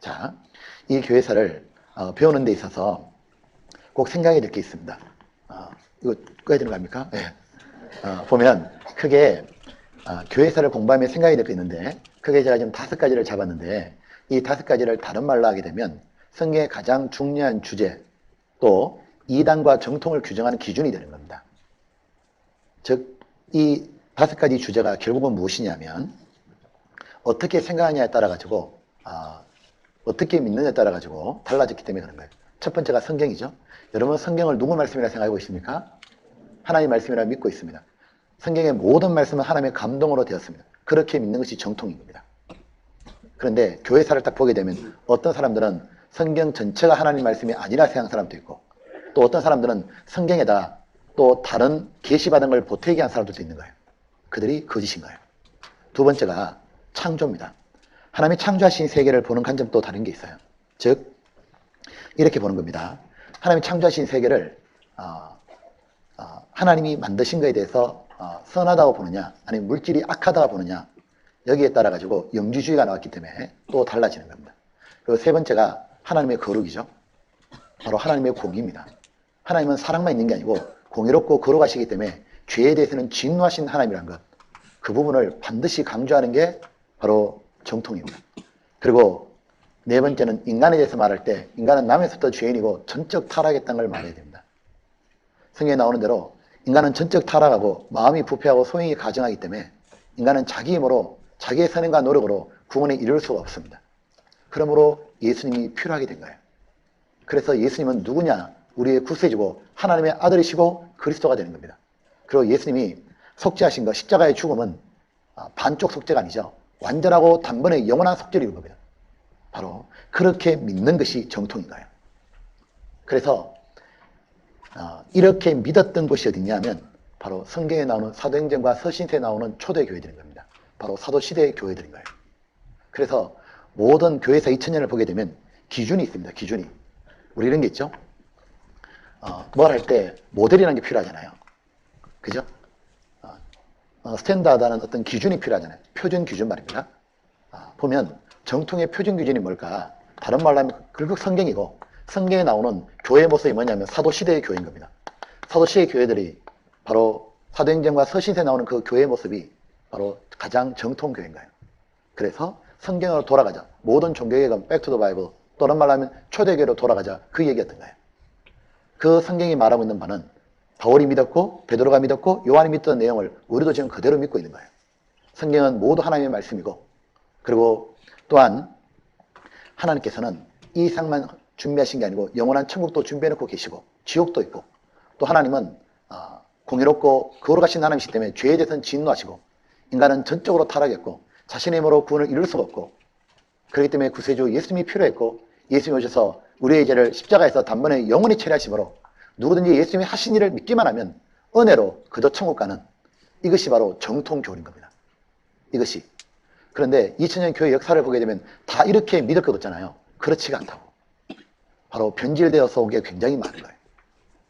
자, 이 교회사를 배우는 데 있어서 꼭 생각해야 될 게 있습니다. 이거 꺼야 되는 거 아닙니까? 네. 보면 크게 교회사를 공부하면 생각해야 될 게 있는데, 크게 제가 지금 5가지를 잡았는데, 이 5가지를 다른 말로 하게 되면 성경의 가장 중요한 주제, 또 이단과 정통을 규정하는 기준이 되는 겁니다. 즉, 이 5가지 주제가 결국은 무엇이냐면, 어떻게 생각하냐에 따라 가지고 어떻게 믿느냐에 따라 가지고 달라졌기 때문에 그런 거예요. 첫 번째가 성경이죠. 여러분, 성경을 누구 말씀이라 생각하고 있습니까? 하나님의 말씀이라 믿고 있습니다. 성경의 모든 말씀은 하나님의 감동으로 되었습니다. 그렇게 믿는 것이 정통입니다. 그런데 교회사를 딱 보게 되면 어떤 사람들은 성경 전체가 하나님 말씀이 아니라 생각하는 사람도 있고, 또 어떤 사람들은 성경에다 또 다른 계시받은 걸 보태게 한 사람들도 있는 거예요. 그들이 거짓인 거예요. 두 번째가 창조입니다. 하나님이 창조하신 세계를 보는 관점도 다른 게 있어요. 즉 이렇게 보는 겁니다. 하나님이 창조하신 세계를 하나님이 만드신 것에 대해서 선하다고 보느냐, 아니면 물질이 악하다고 보느냐, 여기에 따라 가지고 영주주의가 나왔기 때문에 또 달라지는 겁니다. 그리고 세 번째가 하나님의 거룩이죠. 바로 하나님의 공의입니다. 하나님은 사랑만 있는 게 아니고 공의롭고 거룩하시기 때문에 죄에 대해서는 진노하신 하나님이라는 것, 그 부분을 반드시 강조하는 게 바로 정통입니다. 그리고 네 번째는 인간에 대해서 말할 때 인간은 남에서부터 죄인이고 전적 타락했다는 걸 말해야 됩니다. 성경에 나오는 대로 인간은 전적 타락하고 마음이 부패하고 소행이 가증하기 때문에 인간은 자기 힘으로 자기의 선행과 노력으로 구원에 이룰 수가 없습니다. 그러므로 예수님이 필요하게 된 거예요. 그래서 예수님은 누구냐? 우리의 구세주고 하나님의 아들이시고 그리스도가 되는 겁니다. 그리고 예수님이 속죄하신 것, 십자가의 죽음은 반쪽 속죄가 아니죠. 완전하고 단번에 영원한 속죄를 이룬 겁니다. 바로 그렇게 믿는 것이 정통인 거예요. 그래서 이렇게 믿었던 곳이 어디냐면 바로 성경에 나오는 사도행전과 서신서에 나오는 초대 교회들인 겁니다. 바로 사도시대의 교회들인 거예요. 그래서 모든 교회사 2000년을 보게 되면 기준이 있습니다. 기준이. 우리 이런 게 있죠. 뭘 할 때 모델이라는 게 필요하잖아요. 그죠? 스탠다드하는 어떤 기준이 필요하잖아요. 표준 기준 말입니다. 보면 정통의 표준 기준이 뭘까? 다른 말로 하면 결국 성경이고, 성경에 나오는 교회 모습이 뭐냐면 사도시대의 교회인 겁니다. 사도시대의 교회들이 바로 사도행전과 서신서에 나오는 그 교회의 모습이 바로 가장 정통 교회인 거예요. 그래서 성경으로 돌아가자. 모든 종교개혁은 back to the Bible, 또 다른 말로 하면 초대교회로 돌아가자. 그 얘기였던 거예요. 그 성경이 말하고 있는 바는 바울이 믿었고 베드로가 믿었고 요한이 믿던 내용을 우리도 지금 그대로 믿고 있는 거예요. 성경은 모두 하나님의 말씀이고, 그리고 또한 하나님께서는 이 세상만 준비하신 게 아니고 영원한 천국도 준비해놓고 계시고 지옥도 있고, 또 하나님은 공의롭고 거룩하신 하나님이시기 때문에 죄에 대해서는 진노하시고 인간은 전적으로 타락했고 자신의 힘으로 구원을 이룰 수가 없고, 그렇기 때문에 구세주 예수님이 필요했고, 예수님이 오셔서 우리의 죄를 십자가에서 단번에 영원히 처리하심으로 누구든지 예수님이 하신 일을 믿기만 하면 은혜로 그저 천국 가는, 이것이 바로 정통교회인 겁니다. 이것이. 그런데 2000년 교회 역사를 보게 되면 다 이렇게 믿을 것 같잖아요. 그렇지가 않다고. 바로 변질되어서 오게 굉장히 많은 거예요.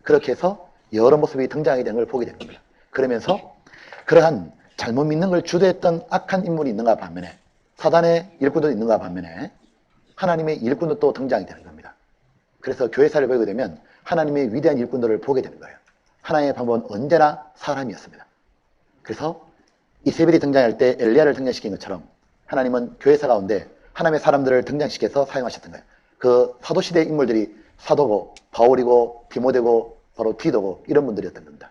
그렇게 해서 여러 모습이 등장하게 되는 걸 보게 되는 겁니다. 그러면서 그러한 잘못 믿는 걸 주도했던 악한 인물이 있는가 반면에, 사단의 일꾼도 있는가 반면에 하나님의 일꾼도 또 등장이 되는 겁니다. 그래서 교회사를 보게 되면 하나님의 위대한 일꾼들을 보게 되는 거예요. 하나님의 방법은 언제나 사람이었습니다. 그래서 이세벨이 등장할 때 엘리야를 등장시킨 것처럼 하나님은 교회사 가운데 하나님의 사람들을 등장시켜서 사용하셨던 거예요. 그 사도시대의 인물들이 사도고 바울이고 디모데고 바로 디도고 이런 분들이었던 겁니다.